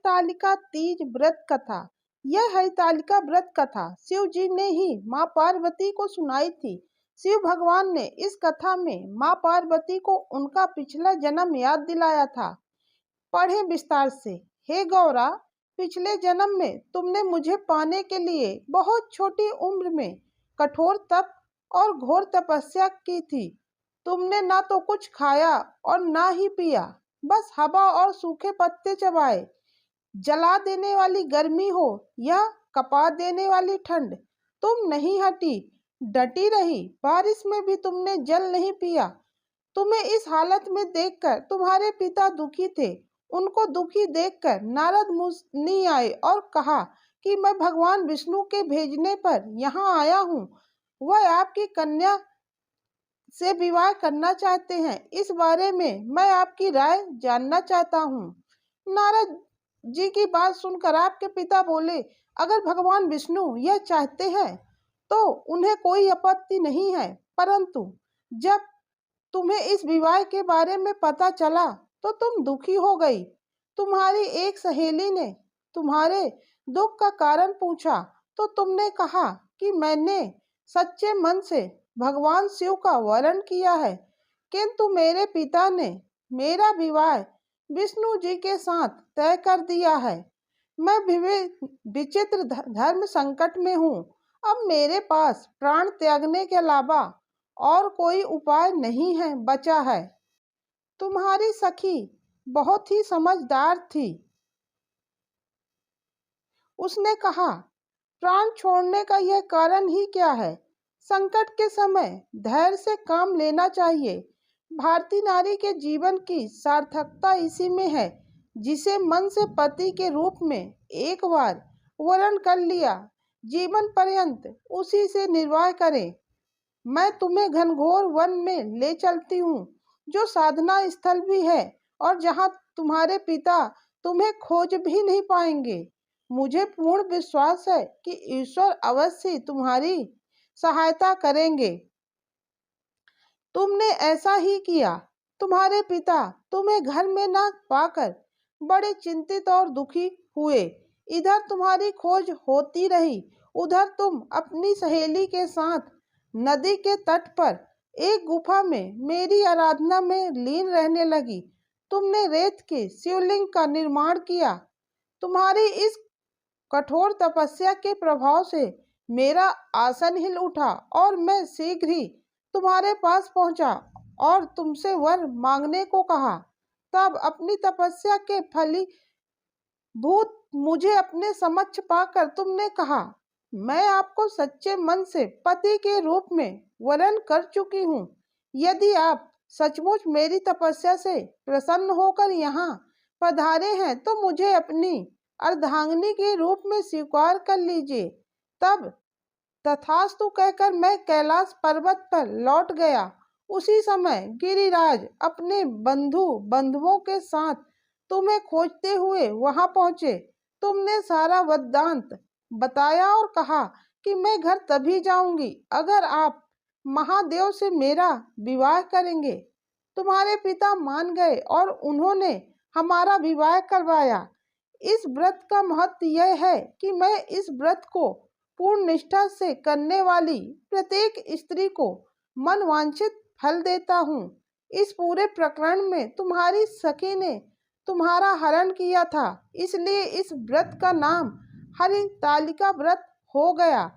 हरितालिका तीज व्रत कथा। यह हरितालिका व्रत कथा शिव जी ने ही माँ पार्वती को सुनाई थी। शिव भगवान ने इस कथा में माँ पार्वती को उनका पिछला जन्म याद दिलाया था। पढ़े विस्तार से। हे गौरा, पिछले जन्म में तुमने मुझे पाने के लिए बहुत छोटी उम्र में कठोर तप और घोर तपस्या की थी। तुमने ना तो कुछ खाया और ना ही पिया, बस हवा और सूखे पत्ते चबाए। जला देने वाली गर्मी हो या कपा देने वाली ठंड, तुम नहीं हटी, डटी रही। बारिश में भी तुमने जल नहीं पिया। तुम्हें इस हालत में देखकर तुम्हारे पिता दुखी थे। उनको दुखी देखकर नारद मुनि आए और कहा कि मैं भगवान विष्णु के भेजने पर यहाँ आया हूँ। वह आपकी कन्या से विवाह करना चाहते हैं। इस बारे में मैं आपकी राय जानना चाहता हूँ। नारद जी की बात सुनकर आपके पिता बोले, अगर भगवान विष्णु यह चाहते हैं तो उन्हें कोई आपत्ति नहीं है, परंतु जब तुम्हें इस विवाह के बारे में पता चला तो तुम दुखी हो गई। तुम्हारी एक सहेली ने तुम्हारे दुख का कारण पूछा तो तुमने कहा कि मैंने सच्चे मन से भगवान शिव का वरण किया है, किंतु मेरे पिता ने मेरा विवाह विष्णु जी के साथ तय कर दिया है। मैं विचित्र धर्म संकट में हूँ। अब मेरे पास प्राण त्यागने के अलावा और कोई उपाय नहीं है बचा है। तुम्हारी सखी बहुत ही समझदार थी। उसने कहा, प्राण छोड़ने का यह कारण ही क्या है? संकट के समय धैर्य से काम लेना चाहिए। भारतीय नारी के जीवन की सार्थकता इसी में है, जिसे मन से पति के रूप में एक बार वरण कर लिया, जीवन पर्यंत उसी से निर्वाह करें। मैं तुम्हें घनघोर वन में ले चलती हूँ, जो साधना स्थल भी है और जहाँ तुम्हारे पिता तुम्हें खोज भी नहीं पाएंगे। मुझे पूर्ण विश्वास है कि ईश्वर अवश्य तुम्हारी सहायता करेंगे। तुमने ऐसा ही किया। तुम्हारे पिता तुम्हें घर में न पाकर बड़े चिंतित और दुखी हुए। इधर तुम्हारी खोज होती रही, उधर तुम अपनी सहेली के साथ नदी के तट पर एक गुफा में मेरी आराधना में लीन रहने लगी। तुमने रेत के शिवलिंग का निर्माण किया। तुम्हारी इस कठोर तपस्या के प्रभाव से मेरा आसन हिल उठा और मैं शीघ्र ही तुम्हारे पास पहुंचा और तुमसे वर मांगने को कहा। तब अपनी तपस्या के फलीभूत मुझे अपने समक्ष पाकर तुमने कहा, मैं आपको सच्चे मन से पति के रूप में वरण कर चुकी हूँ। यदि आप सचमुच मेरी तपस्या से प्रसन्न होकर यहाँ पधारे हैं तो मुझे अपनी अर्धांगिनी के रूप में स्वीकार कर लीजिए। तब तथास्तु कहकर मैं कैलाश पर्वत पर लौट गया। उसी समय गिरिराज अपने बंधुओं के साथ तुम्हें खोजते हुए वहां पहुंचे। तुमने सारा वृत्तांत बताया और कहा कि मैं घर तभी जाऊंगी अगर आप महादेव से मेरा विवाह करेंगे। तुम्हारे पिता मान गए और उन्होंने हमारा विवाह करवाया। इस व्रत का महत्व यह है कि मैं इस व्रत को पूर्ण निष्ठा से करने वाली प्रत्येक स्त्री को मनवांछित फल देता हूँ। इस पूरे प्रकरण में तुम्हारी सखी ने तुम्हारा हरण किया था, इसलिए इस व्रत का नाम हरितालिका व्रत हो गया।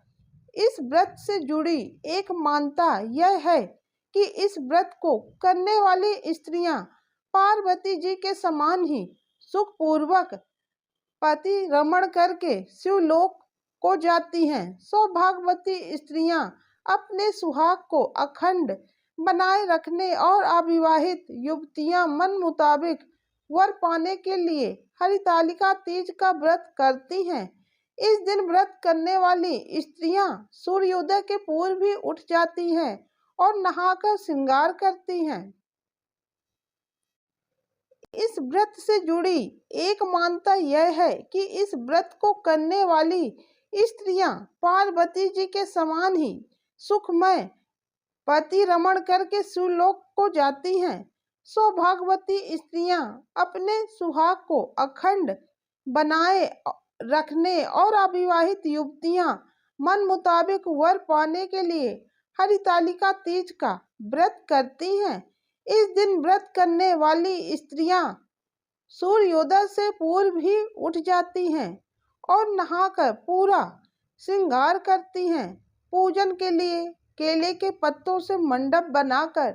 इस व्रत से जुड़ी एक मान्यता यह है कि इस व्रत को करने वाली स्त्रियां पार्वती जी के समान ही सुखपूर्वक पति रमण करके शिवलोक को जाती हैं। सौभाग्यवती स्त्रियां अपने सुहाग को अखंड बनाए रखने और अविवाहित युवतियां मन मुताबिक वर पाने के लिए हरितालिका तीज का व्रत करती हैं। इस दिन व्रत करने वाली स्त्रियां सूर्योदय के पूर्व भी उठ जाती हैं और नहाकर श्रृंगार करती हैं। इस व्रत से जुड़ी एक मान्यता यह है कि इस व्रत को करने वाली स्त्रियां पार्वती जी के समान ही सुखमय पति रमण करके शिवलोक को जाती हैं। सौभाग्यवती स्त्रियां अपने सुहाग को अखंड बनाए रखने और अविवाहित युवतियां मन मुताबिक वर पाने के लिए हरितालिका तीज का व्रत करती हैं। इस दिन व्रत करने वाली स्त्रियां सूर्योदय से पूर्व ही उठ जाती हैं और नहाकर पूरा श्रृंगार करती हैं। पूजन के लिए केले के पत्तों से मंडप बनाकर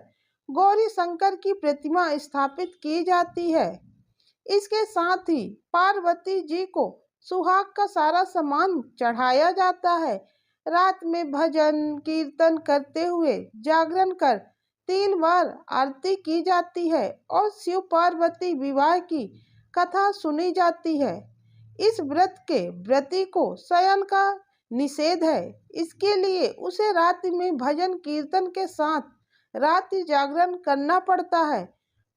गौरी शंकर की प्रतिमा स्थापित की जाती है। इसके साथ ही पार्वती जी को सुहाग का सारा सामान चढ़ाया जाता है। रात में भजन कीर्तन करते हुए जागरण कर 3 बार आरती की जाती है और शिव पार्वती विवाह की कथा सुनी जाती है। इस व्रत के व्रती को शयन का निषेध है, इसके लिए उसे रात में भजन कीर्तन के साथ रात्रि जागरण करना पड़ता है।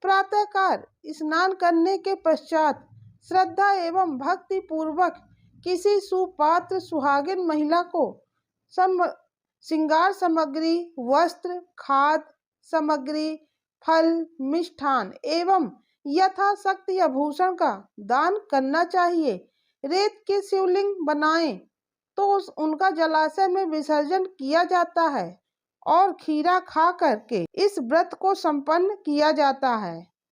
प्रातःकाल स्नान करने के पश्चात श्रद्धा एवं भक्ति पूर्वक किसी सुपात्र सुहागिन महिला को श्रृंगार सामग्री, वस्त्र, खाद्य सामग्री, फल, मिष्ठान एवं यथाशक्ति आभूषण का दान करना चाहिए। रेत के शिवलिंग बनाएं तो उनका जलाशय में विसर्जन किया जाता है और खीरा खा करके इस व्रत को संपन्न किया जाता है।